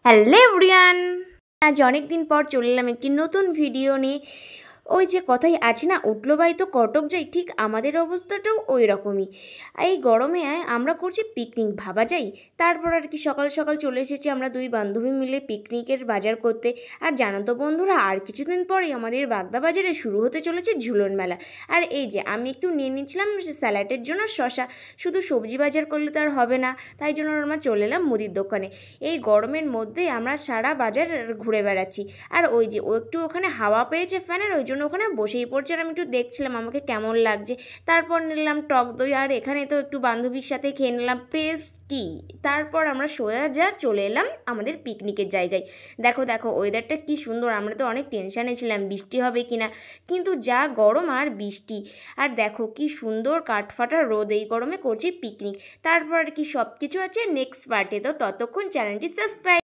Hello everyone, আজ অনেক দিন পর চলে এলাম একটি নতুন ভিডিও নিয়ে। ওই যে কথাই আছে না, উঠলো বাই তো কটক যাই, ঠিক আমাদের অবস্থাটাও ওই রকমই। এই গরমে আমরা করছি পিকনিক, ভাবা যায়। তারপর আর কি সকাল সকাল চলে এসেছি আমরা দুই বান্ধবী মিলে পিকনিকের বাজার করতে। আর জানো তো বন্ধুরা, আর কিছুদিন পরেই আমাদের বাগদা বাজারে শুরু হতে চলেছে ঝুলন মেলা। আর এই যে আমি একটু নিয়ে নিচ্ছিলাম স্যালাডের জন্য শশা। শুধু সবজি বাজার করলে তো আর হবে না, তাই জন্য আমরা চলে এলাম মুদির দোকানে। এই গরমের মধ্যে আমরা সারা বাজার ঘুরে বেড়াচ্ছি। আর ওই যে ও একটু ওখানে হাওয়া পেয়েছে ফ্যানের, ওই জন্য ওখানে বসেই পড়ছে। আর আমি একটু দেখছিলাম আমাকে কেমন লাগছে। তারপর নিলাম টক দই, আর এখানে তো একটু বান্ধবীর সাথে খেয়ে নিলাম পেস্টি। তারপর আমরা সোজা চলে এলাম আমাদের পিকনিকের জায়গায়। দেখো দেখো ওয়েদারটা কি সুন্দর। আমরা তো অনেক টেনশানে ছিলাম বৃষ্টি হবে কিনা, কিন্তু যা গরম আর বৃষ্টি। আর দেখো কি সুন্দর কাঠফাটা রোদ, এই গরমে করছি পিকনিক। তারপর আর কি সব কিছু আছে নেক্সট পার্টে। তো ততক্ষণ চ্যানেলটি সাবস্ক্রাইব